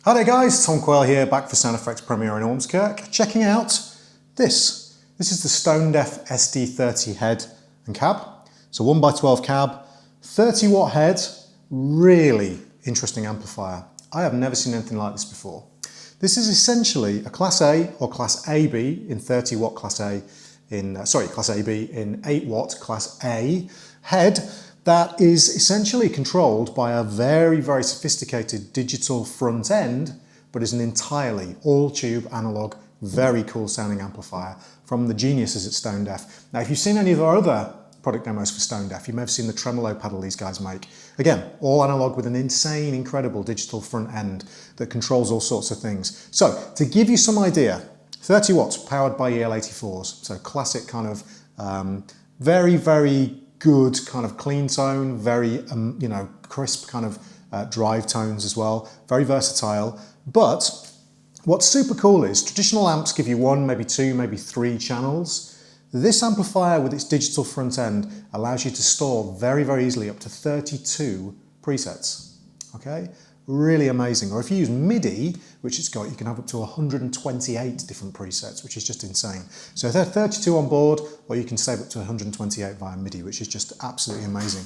Hi there guys, Tom Quayle here, back for Sound Effects Premiere in Ormskirk. Checking out this. This is the Stone Deaf SD-30 head and cab. It's a 1x12 cab, 30 watt head, really interesting amplifier. I have never seen anything like this before. This is essentially a Class A or Class AB in 30 watt Class A in, Class AB in 8 watt Class A head that is essentially controlled by a very, very sophisticated digital front end, but is an entirely all-tube analog, very cool sounding amplifier from the geniuses at Stone Deaf. Now, if you've seen any of our other product demos for Stone Deaf, you may have seen the tremolo pedal these guys make. Again, all analog with an insane, incredible digital front end that controls all sorts of things. So, to give you some idea, 30 watts powered by EL84s, so classic kind of very, very good kind of clean tone, very crisp kind of drive tones as well, very versatile. But what's super cool is traditional amps give you 1, maybe 2, maybe 3 channels. This amplifier with its digital front end allows you to store very, very easily up to 32 presets. Okay, really amazing. Or if you use MIDI, which it's got, you can have up to 128 different presets, which is just insane. So there are 32 on board, or you can save up to 128 via MIDI, which is just absolutely amazing.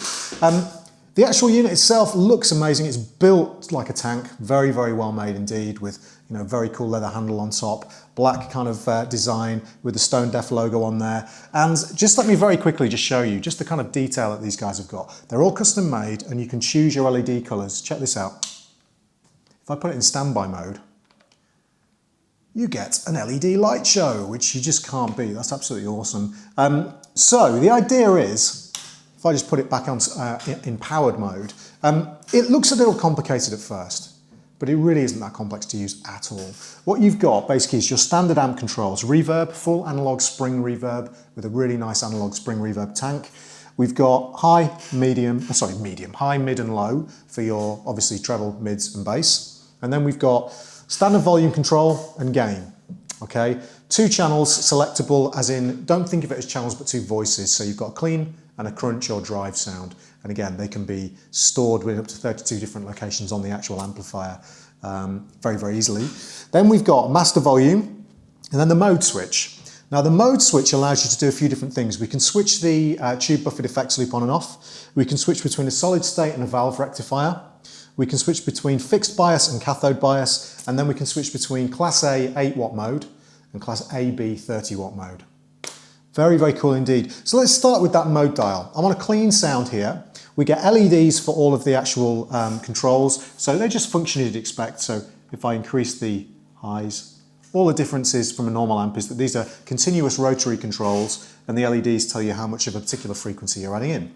The actual unit itself looks amazing. It's built like a tank, very, very well made indeed, with very cool leather handle on top, black kind of design with the Stone Deaf logo on there. And just let me very quickly just show you just the kind of detail that these guys have got. They're all custom made, and you can choose your LED colors. Check this out. If I put it in standby mode, you get an LED light show, which you just can't beat. That's absolutely awesome. So the idea is, if I just put it back on in powered mode, it looks a little complicated at first, but it really isn't that complex to use at all. What you've got basically is your standard amp controls, reverb, full analog spring reverb with a really nice analog spring reverb tank. We've got high, high, mid and low for your obviously treble, mids and bass. And then we've got standard volume control and gain. Okay, 2 channels selectable, as in, don't think of it as channels but 2 voices. So you've got a clean and a crunch or drive sound. And again, they can be stored with up to 32 different locations on the actual amplifier very, very easily. Then we've got master volume and then the mode switch. Now the mode switch allows you to do a few different things. We can switch the tube buffered effects loop on and off. We can switch between a solid state and a valve rectifier. We can switch between fixed bias and cathode bias, and then we can switch between Class A 8 watt mode and Class AB 30 watt mode. Very, very cool indeed. So let's start with that mode dial. I'm on a clean sound here. We get LEDs for all of the actual controls, so they just function as you'd expect. So if I increase the highs, all the differences from a normal amp is that these are continuous rotary controls, and the LEDs tell you how much of a particular frequency you're adding in.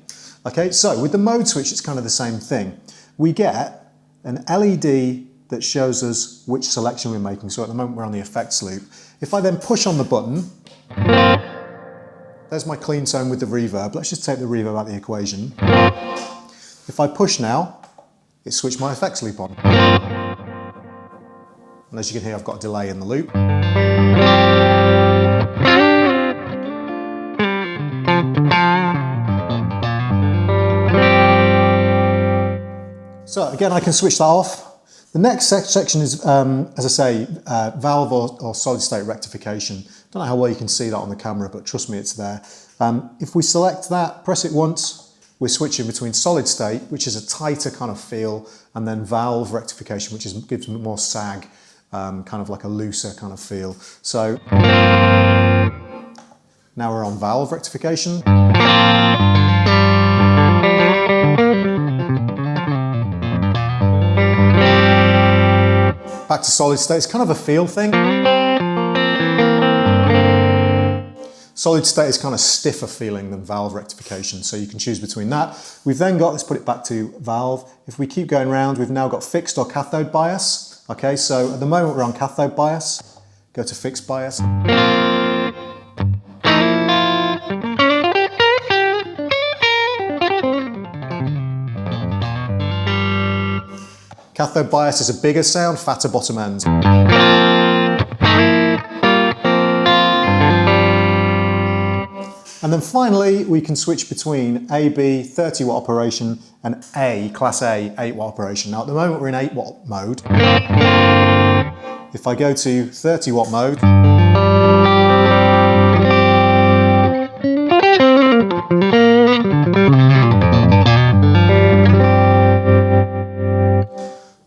Okay, so with the mode switch, it's kind of the same thing. We get an LED that shows us which selection we're making. So at the moment we're on the effects loop. If I then push on the button, there's my clean tone with the reverb. Let's just take the reverb out of the equation. If I push now, it switched my effects loop on. And as you can hear, I've got a delay in the loop. So again, I can switch that off. The next section is, as I say, valve or solid state rectification. Don't know how well you can see that on the camera, but trust me, it's there. If we select that, press it once, we're switching between solid state, which is a tighter kind of feel, and then valve rectification, which gives more sag, kind of like a looser kind of feel. So now we're on valve rectification. Back to solid state, it's kind of a feel thing. Solid state is kind of stiffer feeling than valve rectification, so you can choose between that. We've then got, let's put it back to valve. If we keep going round, we've now got fixed or cathode bias. Okay, so at the moment we're on cathode bias. Go to fixed bias. Cathode bias is a bigger sound, fatter bottom end. And then finally, we can switch between AB 30 watt operation and A, Class A 8 watt operation. Now at the moment we're in 8 watt mode. If I go to 30 watt mode,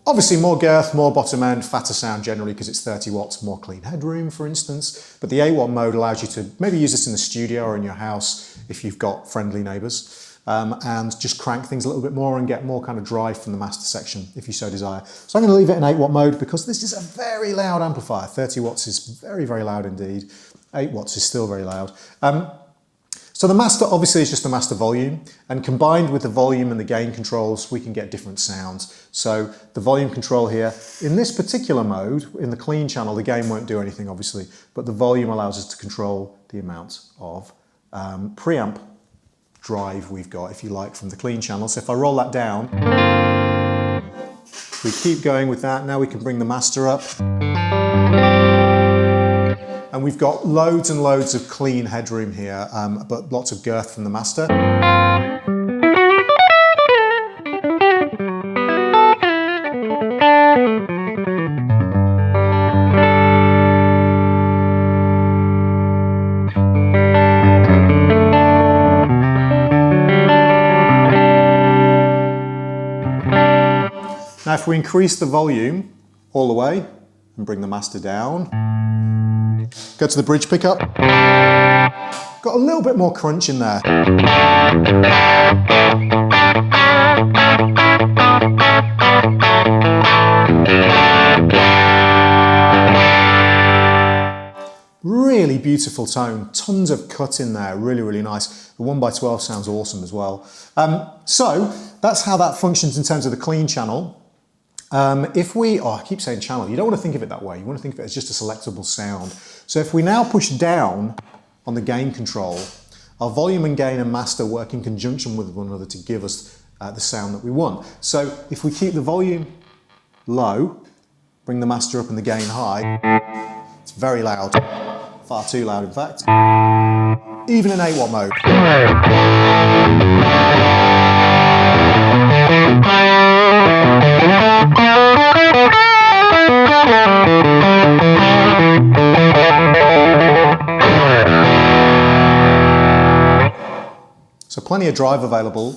obviously more girth, more bottom end, fatter sound generally because it's 30 watts, more clean headroom for instance. But the 8 watt mode allows you to maybe use this in the studio or in your house if you've got friendly neighbours, and just crank things a little bit more and get more kind of drive from the master section if you so desire. So I'm going to leave it in 8 watt mode because this is a very loud amplifier. 30 watts is very, very loud indeed. 8 watts is still very loud. So the master obviously is just the master volume, and combined with the volume and the gain controls, we can get different sounds. So the volume control here, in this particular mode, in the clean channel, the gain won't do anything obviously, but the volume allows us to control the amount of preamp drive we've got, if you like, from the clean channel. So if I roll that down, we keep going with that. Now we can bring the master up. And we've got loads and loads of clean headroom here, but lots of girth from the master. Now if we increase the volume all the way and bring the master down, go to the bridge pickup, got a little bit more crunch in there. Really beautiful tone, tons of cut in there, really, really nice. The 1x12 sounds awesome as well. So that's how that functions in terms of the clean channel. I keep saying channel, you don't want to think of it that way. You want to think of it as just a selectable sound. So if we now push down on the gain control, our volume and gain and master work in conjunction with one another to give us the sound that we want. So if we keep the volume low, bring the master up and the gain high, it's very loud, far too loud in fact, even in 8 watt mode. So plenty of drive available.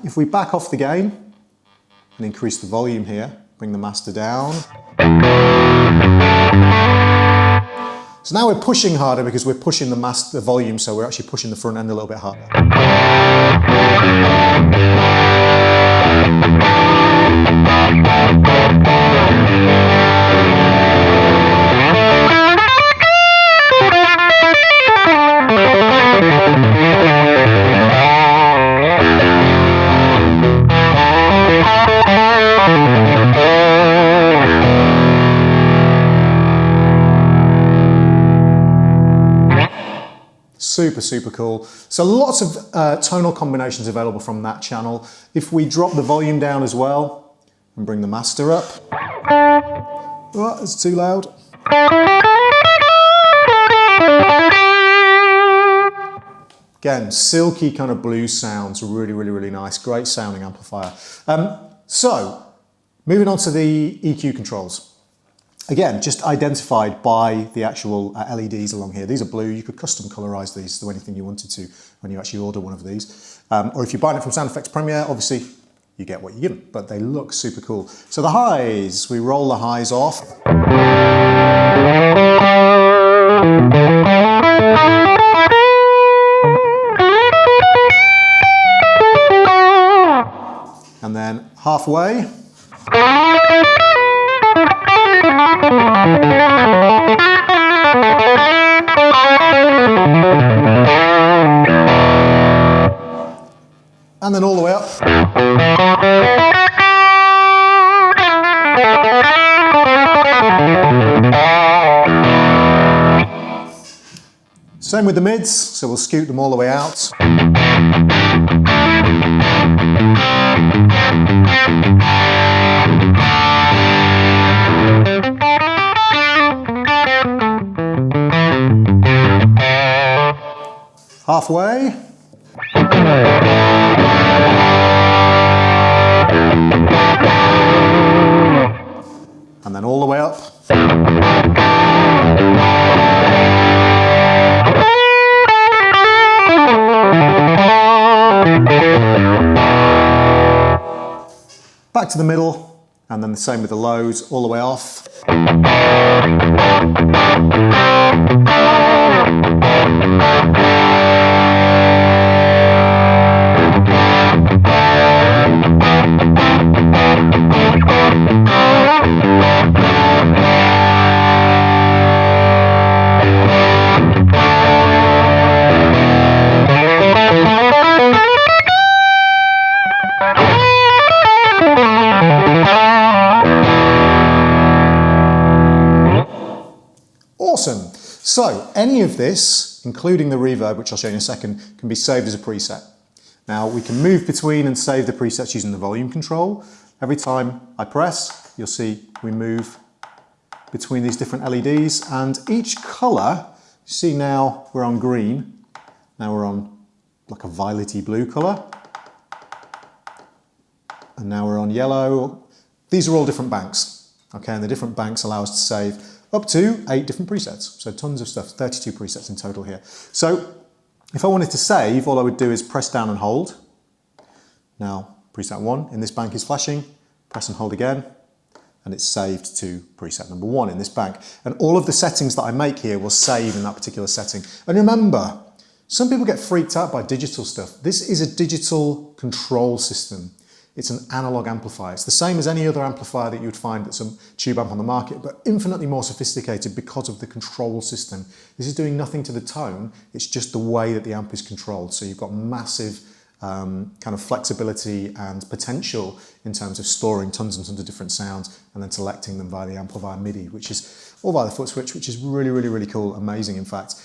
If we back off the gain and increase the volume here, bring the master down. So now we're pushing harder because we're pushing the volume, so we're actually pushing the front end a little bit harder. Super, super cool. So lots of tonal combinations available from that channel. If we drop the volume down as well and bring the master up. Oh, it's too loud. Again, silky kind of blues sounds, really, really, really nice. Great sounding amplifier. So, moving on to the EQ controls. Again, just identified by the actual LEDs along here. These are blue. You could custom colorize these to anything you wanted to when you actually order one of these. Or if you're buying it from Sound Effects Premiere, obviously you get what you're given, but they look super cool. So the highs, we roll the highs off. And then halfway. And then all the way up. Same with the mids, so we'll scoot them all the way out. halfway. And then all the way up. Back to the middle, and then the same with the lows, all the way off. Awesome. So any of this, including the reverb, which I'll show you in a second, can be saved as a preset. Now we can move between and save the presets using the volume control. Every time I press, you'll see we move between these different LEDs, and each colour, you see now we're on green, now we're on like a violety blue colour, and now we're on yellow. These are all different banks, okay, and the different banks allow us to save up to 8 different presets. So tons of stuff, 32 presets in total here. So if I wanted to save, all I would do is press down and hold. Now preset 1 in this bank is flashing, press and hold again, and it's saved to preset number 1 in this bank. And all of the settings that I make here will save in that particular setting. And remember, some people get freaked out by digital stuff. This is a digital control system. It's an analog amplifier. It's the same as any other amplifier that you would find at some tube amp on the market, but infinitely more sophisticated because of the control system. This is doing nothing to the tone, it's just the way that the amp is controlled. So you've got massive kind of flexibility and potential in terms of storing tons and tons of different sounds and then selecting them via the amplifier MIDI, which is all via the foot switch, which is really, really, really cool, amazing in fact.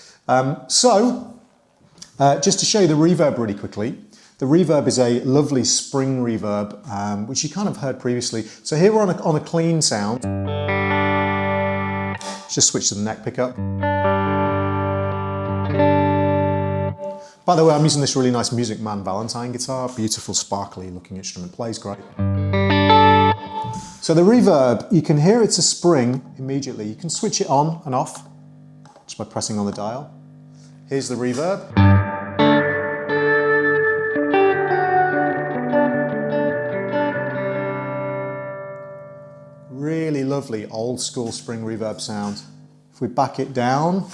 Just to show you the reverb really quickly. The reverb is a lovely spring reverb, which you kind of heard previously. So here we're on a clean sound. Let's just switch to the neck pickup. By the way, I'm using this really nice Music Man Valentine guitar, beautiful sparkly looking instrument, plays great. So the reverb, you can hear it's a spring immediately. You can switch it on and off just by pressing on the dial. Here's the reverb. Really lovely old school spring reverb sound. If we back it down,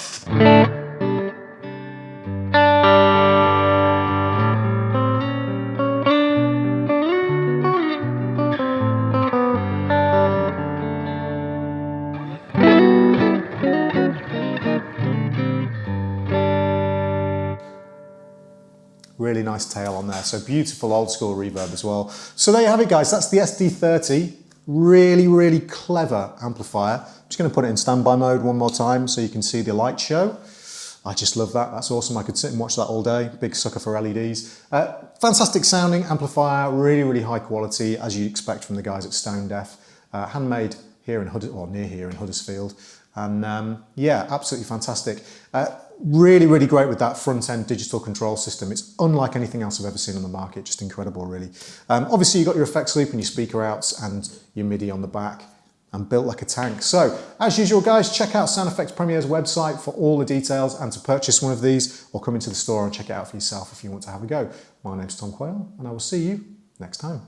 really nice tail on there. So beautiful old school reverb as well. So there you have it guys, that's the SD-30. Really, really clever amplifier. I'm just going to put it in standby mode one more time so you can see the light show. I just love that, that's awesome. I could sit and watch that all day. Big sucker for LEDs. Fantastic sounding amplifier, really, really high quality as you'd expect from the guys at Stone Deaf. Handmade here in near here in Huddersfield. And yeah, absolutely fantastic. Really, really great with that front-end digital control system. It's unlike anything else I've ever seen on the market, just incredible really. Obviously you've got your effects loop and your speaker outs and your MIDI on the back, and built like a tank. So, as usual guys, check out Sound Effects Premier's website for all the details and to purchase one of these, or come into the store and check it out for yourself if you want to have a go. My name's Tom Quayle, and I will see you next time.